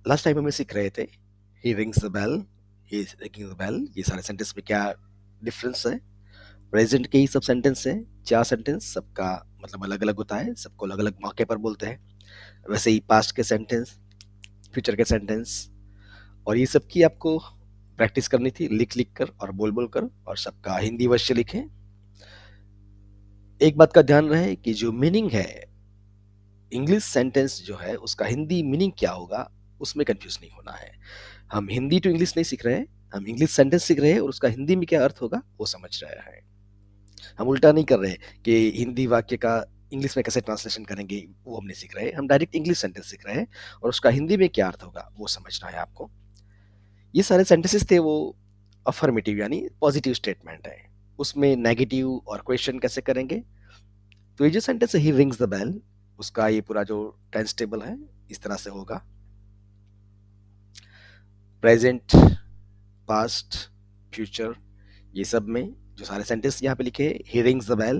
Last time हमें सीख रहे थे he rings the bell, he is ringing the bell. ये सारे सेंटेंस में क्या डिफरेंस है? प्रेजेंट के ही सब सेंटेंस है, 4 सेंटेंस, सबका मतलब अलग अलग होता है, सबको अलग अलग मौके पर बोलते हैं। वैसे ही पास्ट के सेंटेंस, फ्यूचर के सेंटेंस, और ये सब की आपको प्रैक्टिस करनी थी, लिख लिख कर और बोल बोल कर, और सबका हिंदी वश्य लिखें। एक बात का ध्यान रहे कि जो मीनिंग है इंग्लिश सेंटेंस जो है उसका हिंदी मीनिंग क्या होगा, उसमें कंफ्यूज नहीं होना है। हम हिंदी टू इंग्लिश नहीं सीख रहे हैं, हम इंग्लिश सेंटेंस सीख रहे हैं और उसका हिंदी में क्या अर्थ होगा वो समझ रहे हैं। हम उल्टा नहीं कर रहे कि हिंदी वाक्य का इंग्लिश में कैसे ट्रांसलेशन करेंगे, वो हम नहीं सीख रहे। हम डायरेक्ट इंग्लिश सेंटेंस सीख रहे हैं और उसका हिंदी में क्या अर्थ होगा वो समझना है आपको। ये सारे सेंटेंसेस थे वो अफर्मेटिव यानी पॉजिटिव स्टेटमेंट है। उसमें नेगेटिव और क्वेश्चन कैसे करेंगे? तो ये जो सेंटेंस है ही रिंग्स द बेल, उसका ये पूरा जो टेंस टेबल है इस तरह से होगा। प्रेजेंट, पास्ट, फ्यूचर, ये सब में जो सारे सेंटेंस यहाँ पे लिखे, ही रिंग्स द बेल,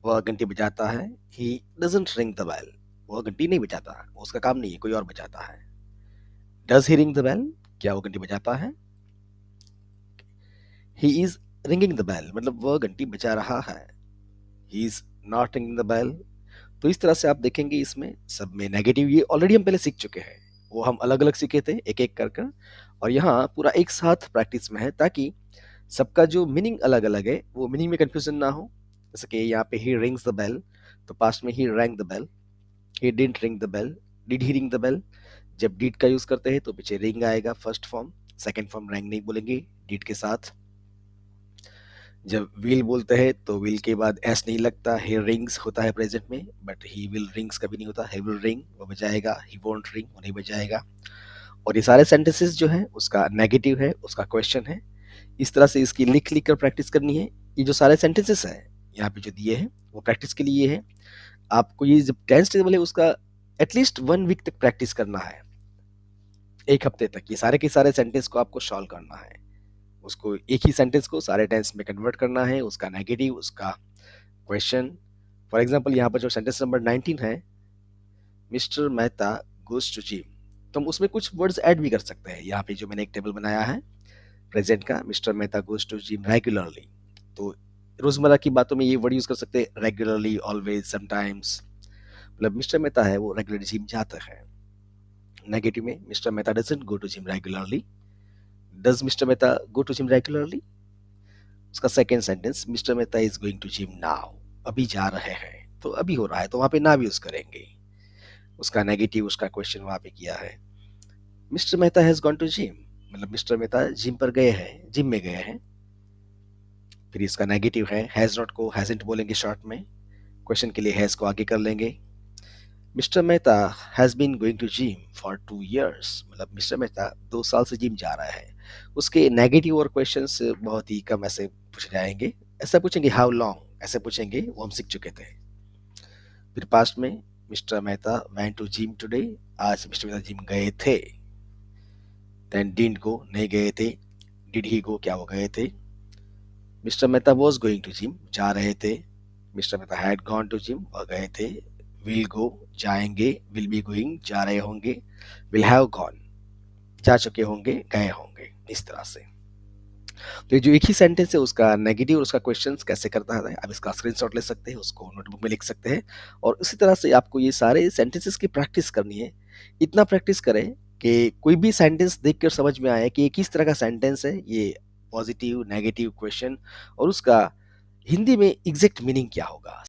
वह घंटी बजाता है। He doesn't ring the bell, वह घंटी नहीं बजाता, वो उसका काम नहीं है, कोई और बजाता है। Does he ring the bell, क्या वो घंटी बजाता है? He is ringing the bell, मतलब वह घंटी बजा रहा है। He is not ringing the bell. तो इस तरह से आप देखेंगे इसमें सब में नेगेटिव, ये ऑलरेडी हम पहले सीख चुके हैं, वो हम अलग अलग सीखे थे एक एक कर कर, और यहाँ पूरा एक साथ प्रैक्टिस में है ताकि सबका जो मीनिंग अलग अलग है वो मीनिंग में कंफ्यूजन ना हो। जैसे कि यहाँ पे ही रिंग्स द बेल, तो पास्ट में he rang the bell. He didn't ring the bell, did he ring the bell? जब डिड का यूज करते हैं तो पीछे रिंग आएगा first form, second form rang नहीं बोलेंगे डिड के साथ। जब विल बोलते हैं तो विल के बाद एस नहीं लगता, ही रिंग्स होता है प्रेजेंट में, बट ही विल रिंग्स कभी नहीं होता, ही विल रिंग वो बजाएगा, ही वोंट रिंग वो नहीं बजाएगा। और ये सारे सेंटेंसेस जो है उसका नेगेटिव है, उसका क्वेश्चन है। इस तरह से इसकी लिख लिख कर प्रैक्टिस करनी है। ये जो सारे सेंटेंसेस हैं यहाँ पे जो दिए हैं वो प्रैक्टिस के लिए है। आपको ये जब टेंस टेबल है उसका एटलीस्ट 1 वीक तक प्रैक्टिस करना है, 1 हफ्ते तक ये सारे के सारे सेंटेंस को आपको सॉल्व करना है। उसको एक ही सेंटेंस को सारे टेंस में कन्वर्ट करना है, उसका नेगेटिव, उसका क्वेश्चन। फॉर एग्जाम्पल यहाँ पर जो सेंटेंस नंबर 19 है, mister Mehta goes to gym, तो हम उसमें कुछ वर्ड्स ऐड भी कर सकते हैं। यहाँ पे जो मैंने एक टेबल बनाया है प्रेजेंट का, mister Mehta goes to gym regularly, तो रोजमर्रा की बातों में ये वर्ड यूज कर सकते हैं, रेगुलरली, ऑलवेज, समटाइम्स। मतलब मिस्टर मेहता है वो रेगुलर जिम जाता है। नेगेटिव में mister Mehta doesn't go to gym regularly, does mister Mehta go to gym regularly? उसका second sentence, mister Mehta is going to gym now, अभी जा रहे हैं, तो अभी हो रहा है तो वहां पे नाउ यूज करेंगे। उसका नेगेटिव, उसका क्वेश्चन वहां पे किया है। Mister Mehta has gone to gym, मतलब मिस्टर मेहता जिम पर गए हैं, जिम में गए हैं। फिर इसका नेगेटिव है, हैज नॉट को हैजंट बोलेंगे शॉर्ट में, क्वेश्चन के लिए हैज को आगे कर लेंगे। Mister Mehta has been going to gym for 2 years, मतलब मिस्टर मेहता 2 साल से जिम जा रहा है। उसके नेगेटिव और क्वेश्चंस बहुत ही कम ऐसे पूछ जाएंगे। ऐसा पूछेंगे हाउ लॉन्ग, ऐसे पूछेंगे, वो हम सीख चुके थे। फिर पास्ट में mister Mehta went to gym today, आज मिस्टर मेहता जिम गए थे। देन डिडंट गो, नहीं गए थे। डिड ही गो, क्या वो गए थे? Mister Mehta was going to gym, जा रहे थे। Mister Mehta had gone to gym, वह गए थे। विल गो, जाएंगे, विल बी गोइंग, जा रहे होंगे। विल हैव गॉन, जा चुके होंगे, गए होंगे, इस तरह से। तो ये जो एक ही सेंटेंस है उसका नेगेटिव और उसका क्वेश्चन कैसे करता है, आप इसका स्क्रीनशॉट ले सकते हैं, उसको नोटबुक में लिख सकते हैं। और इसी तरह से आपको ये सारे सेंटेंसेस की प्रैक्टिस करनी है। इतना प्रैक्टिस करें कि कोई भी सेंटेंस देखकर समझ में आए कि ये किस तरह का सेंटेंस है, ये पॉजिटिव, नेगेटिव, क्वेश्चन, और उसका हिंदी में एग्जैक्ट मीनिंग क्या होगा।